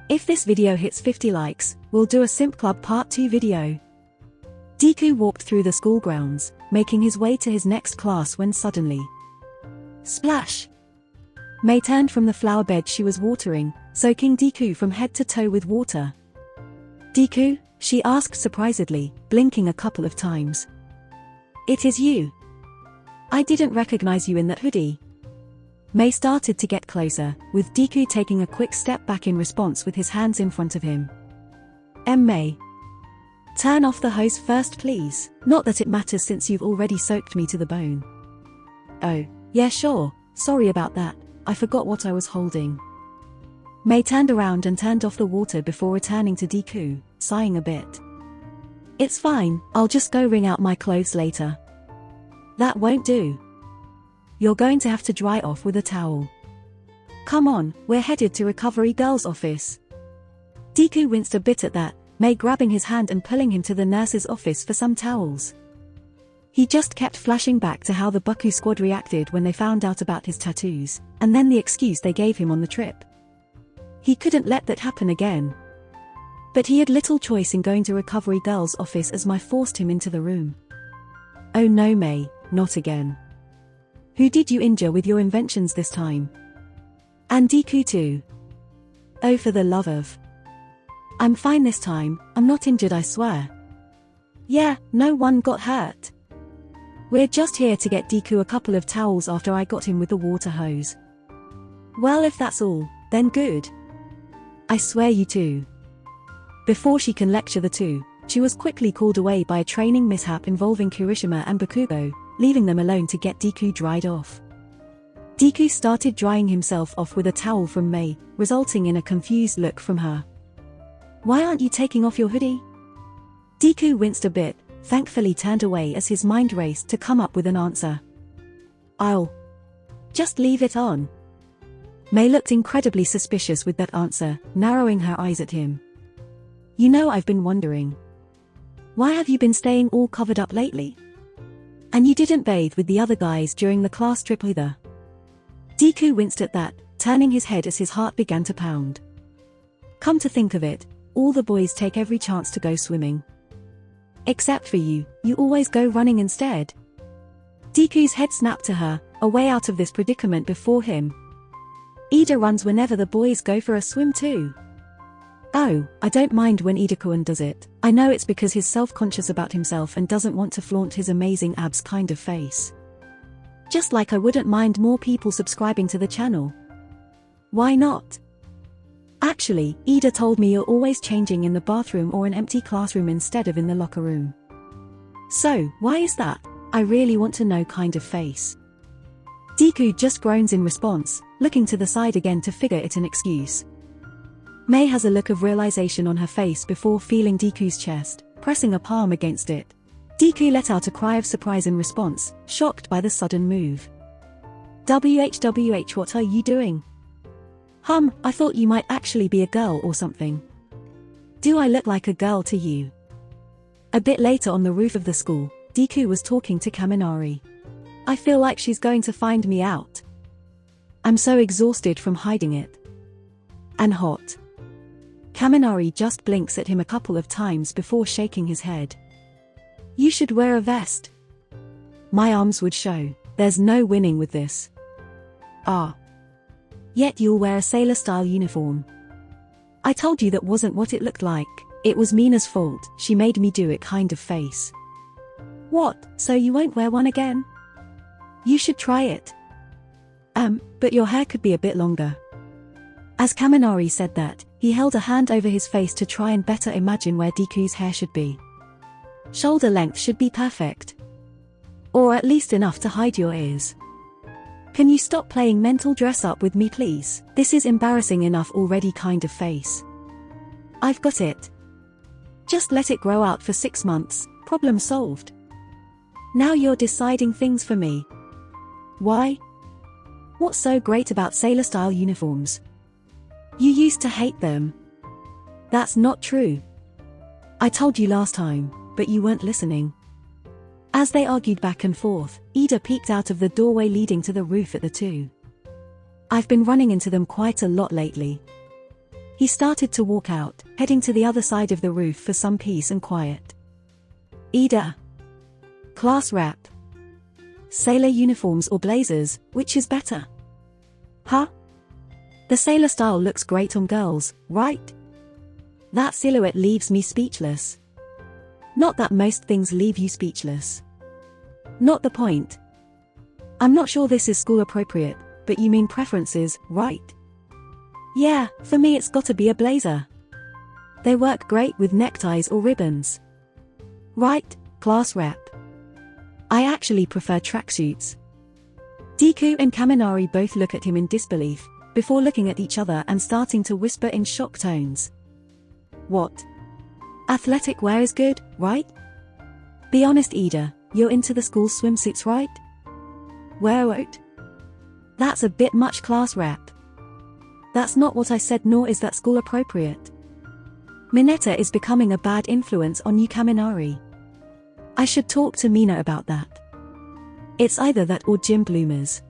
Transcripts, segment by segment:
If this video hits 50 likes, we'll do a Simp Club Part 2 video. Deku walked through the school grounds, making his way to his next class when suddenly... Splash! Mei turned from the flower bed she was watering, soaking Deku from head to toe with water. "Deku?" she asked surprisedly, blinking a couple of times. "It is you. I didn't recognize you in that hoodie." Mei started to get closer, with Deku taking a quick step back in response with his hands in front of him. Mei. Turn off the hose first please. Not that it matters since you've already soaked me to the bone. Oh, yeah sure, sorry about that, I forgot what I was holding. Mei turned around and turned off the water before returning to Deku, sighing a bit. It's fine, I'll just go wring out my clothes later. That won't do. You're going to have to dry off with a towel. Come on, we're headed to Recovery Girl's office. Deku winced a bit at that, Mei grabbing his hand and pulling him to the nurse's office for some towels. He just kept flashing back to how the Bakusquad reacted when they found out about his tattoos, and then the excuse they gave him on the trip. He couldn't let that happen again. But he had little choice in going to Recovery Girl's office as Mei forced him into the room. Oh no Mei, not again. Who did you injure with your inventions this time? And Deku too. Oh for the love of... I'm fine this time, I'm not injured I swear. Yeah, no one got hurt. We're just here to get Deku a couple of towels after I got him with the water hose. Well if that's all, then good. I swear you too. Before she can lecture the two, she was quickly called away by a training mishap involving Kirishima and Bakugou, leaving them alone to get Deku dried off. Deku started drying himself off with a towel from Mei, resulting in a confused look from her. Why aren't you taking off your hoodie? Deku winced a bit, thankfully turned away as his mind raced to come up with an answer. I'll just leave it on. Mei looked incredibly suspicious with that answer, narrowing her eyes at him. You know I've been wondering. Why have you been staying all covered up lately? And you didn't bathe with the other guys during the class trip either. Deku winced at that, turning his head as his heart began to pound. Come to think of it, all the boys take every chance to go swimming. Except for you, you always go running instead. Deku's head snapped to her, a way out of this predicament before him. Iida runs whenever the boys go for a swim too. Oh, I don't mind when Iida-kun does it. I know it's because he's self-conscious about himself and doesn't want to flaunt his amazing abs kind of face. Just like I wouldn't mind more people subscribing to the channel. Why not? Actually, Iida told me you're always changing in the bathroom or an empty classroom instead of in the locker room. So, why is that? I really want to know kind of face. Deku just groans in response, looking to the side again to figure it an excuse. Mei has a look of realization on her face before feeling Deku's chest, pressing a palm against it. Deku let out a cry of surprise in response, shocked by the sudden move. WHWH, what are you doing? I thought you might actually be a girl or something. Do I look like a girl to you? A bit later on the roof of the school, Deku was talking to Kaminari. I feel like she's going to find me out. I'm so exhausted from hiding it. And hot. Kaminari just blinks at him a couple of times before shaking his head. You should wear a vest. My arms would show. There's no winning with this. Ah. Yet you'll wear a sailor-style uniform. I told you that wasn't what it looked like. It was Mina's fault, she made me do it kind of face. What, so you won't wear one again? You should try it. But your hair could be a bit longer. As Kaminari said that, he held a hand over his face to try and better imagine where Deku's hair should be. Shoulder length should be perfect. Or at least enough to hide your ears. Can you stop playing mental dress up with me please? This is embarrassing enough already kind of face. I've got it. Just let it grow out for 6 months, problem solved. Now you're deciding things for me. Why? What's so great about sailor-style uniforms? You used to hate them. That's not true. I told you last time, but you weren't listening. As they argued back and forth, Iida peeked out of the doorway leading to the roof at the two. I've been running into them quite a lot lately. He started to walk out, heading to the other side of the roof for some peace and quiet. Iida. Class rep. Sailor uniforms or blazers, which is better? Huh? The sailor style looks great on girls, right? That silhouette leaves me speechless. Not that most things leave you speechless. Not the point. I'm not sure this is school appropriate, but you mean preferences, right? Yeah, for me it's gotta be a blazer. They work great with neckties or ribbons. Right, class rep. I actually prefer tracksuits. Deku and Kaminari both look at him in disbelief, before looking at each other and starting to whisper in shock tones. What? Athletic wear is good, right? Be honest, Iida, you're into the school swimsuits, right? What? That's a bit much, class rep. That's not what I said, nor is that school appropriate. Mineta is becoming a bad influence on you, Kaminari. I should talk to Mina about that. It's either that or gym bloomers.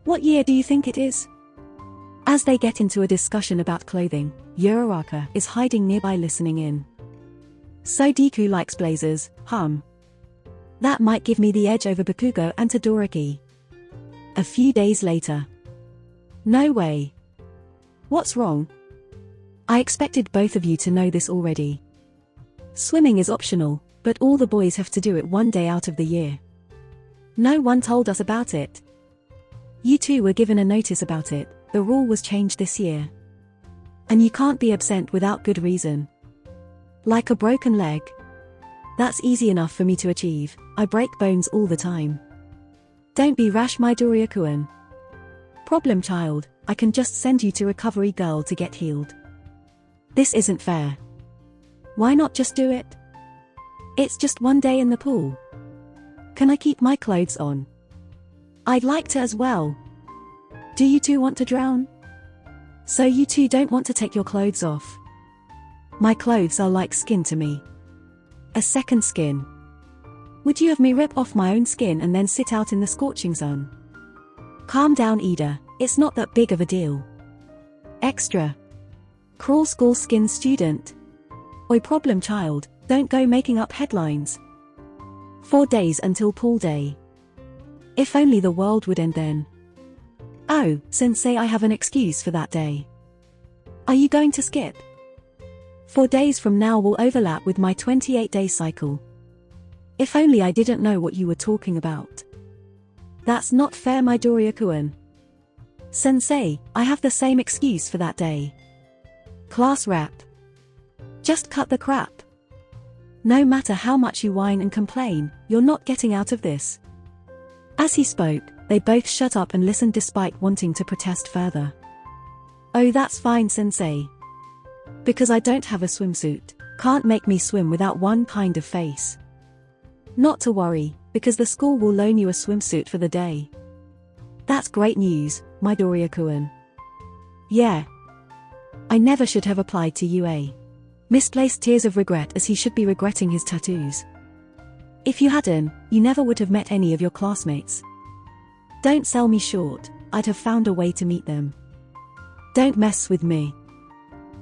What year do you think it is? As they get into a discussion about clothing, Uraraka is hiding nearby listening in. So Deku likes blazers, That might give me the edge over Bakugou and Todoroki. A few days later. No way. What's wrong? I expected both of you to know this already. Swimming is optional, but all the boys have to do it one day out of the year. No one told us about it. You two were given a notice about it, the rule was changed this year. And you can't be absent without good reason. Like a broken leg. That's easy enough for me to achieve, I break bones all the time. Don't be rash, Midoriya-kun. Problem child, I can just send you to recovery girl to get healed. This isn't fair. Why not just do it? It's just one day in the pool. Can I keep my clothes on? I'd like to as well. Do you two want to drown? So you two don't want to take your clothes off? My clothes are like skin to me. A second skin. Would you have me rip off my own skin and then sit out in the scorching sun? Calm down, Iida, it's not that big of a deal. Extra. Crawl school skin student. Oi, problem child, don't go making up headlines. 4 days until pool day. If only the world would end then. Oh, sensei, I have an excuse for that day. Are you going to skip? 4 days from now will overlap with my 28-day cycle. If only I didn't know what you were talking about. That's not fair, Midoriya-kun. Sensei, I have the same excuse for that day. Class rep. Just cut the crap. No matter how much you whine and complain, you're not getting out of this. As he spoke, they both shut up and listened despite wanting to protest further. Oh, that's fine, sensei. Because I don't have a swimsuit, can't make me swim without one kind of face. Not to worry, because the school will loan you a swimsuit for the day. That's great news, Midoriya-kun. Yeah. I never should have applied to UA. Misplaced tears of regret as he should be regretting his tattoos. If you hadn't, you never would have met any of your classmates. Don't sell me short, I'd have found a way to meet them. Don't mess with me.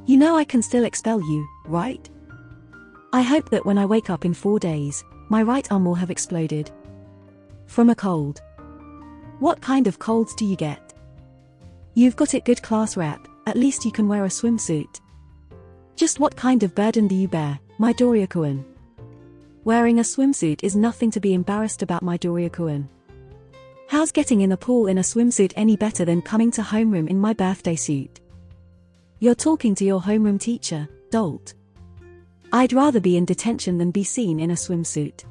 You know I can still expel you, right? I hope that when I wake up in 4 days, my right arm will have exploded. From a cold. What kind of colds do you get? You've got it good, class rep, at least you can wear a swimsuit. Just what kind of burden do you bear, Midoriya-kun? Wearing a swimsuit is nothing to be embarrassed about, Midoriya-kun. How's getting in the pool in a swimsuit any better than coming to homeroom in my birthday suit? You're talking to your homeroom teacher, dolt. I'd rather be in detention than be seen in a swimsuit.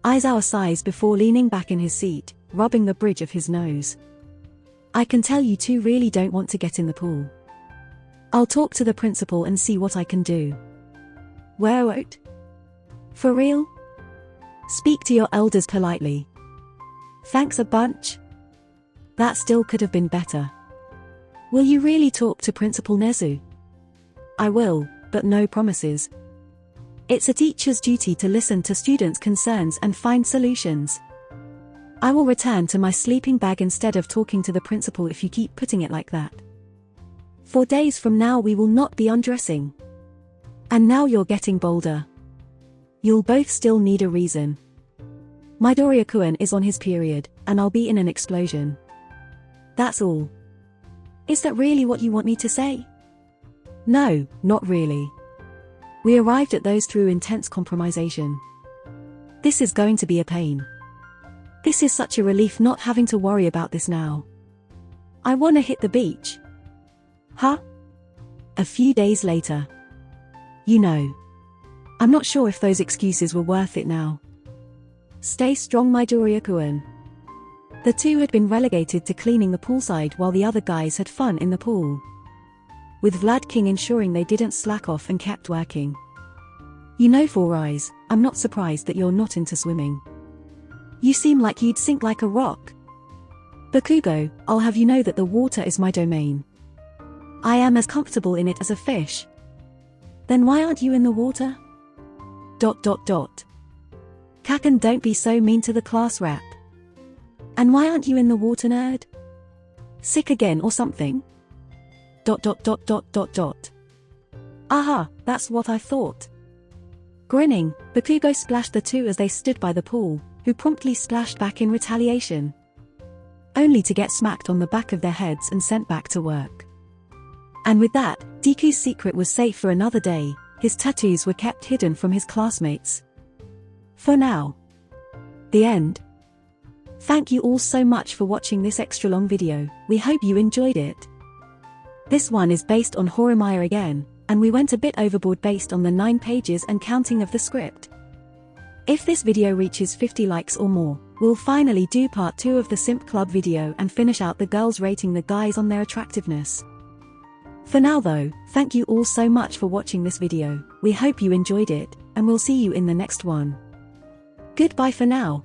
Izuocha sighs before leaning back in his seat, rubbing the bridge of his nose. I can tell you two really don't want to get in the pool. I'll talk to the principal and see what I can do. What? For real? Speak to your elders politely. Thanks a bunch. That still could have been better. Will you really talk to Principal Nezu? I will, but no promises. It's a teacher's duty to listen to students' concerns and find solutions. I will return to my sleeping bag instead of talking to the principal if you keep putting it like that. 4 days from now we will not be undressing. And now you're getting bolder. You'll both still need a reason. Midoriya-kun is on his period, and I'll be in an explosion. That's all. Is that really what you want me to say? No, not really. We arrived at those through intense compromisation. This is going to be a pain. This is such a relief not having to worry about this now. I wanna hit the beach. Huh? A few days later. You know. I'm not sure if those excuses were worth it now. Stay strong, Midoriya-kun. The two had been relegated to cleaning the poolside while the other guys had fun in the pool. With Vlad King ensuring they didn't slack off and kept working. You know, Four Eyes, I'm not surprised that you're not into swimming. You seem like you'd sink like a rock. Bakugou, I'll have you know that the water is my domain. I am as comfortable in it as a fish. Then why aren't you in the water? ... Kaken, don't be so mean to the class rep. And why aren't you in the water, nerd? Sick again or something? ... Aha, that's what I thought. Grinning, Bakugou splashed the two as they stood by the pool, who promptly splashed back in retaliation. Only to get smacked on the back of their heads and sent back to work. And with that, Deku's secret was safe for another day. His tattoos were kept hidden from his classmates. For now. The end. Thank you all so much for watching this extra long video. We hope you enjoyed it. This one is based on Horimiya again, and we went a bit overboard based on the 9 pages and counting of the script. If this video reaches 50 likes or more, we'll finally do part 2 of the Simp Club video and finish out the girls rating the guys on their attractiveness. For now though, thank you all so much for watching this video. We hope you enjoyed it, and we'll see you in the next one. Goodbye for now.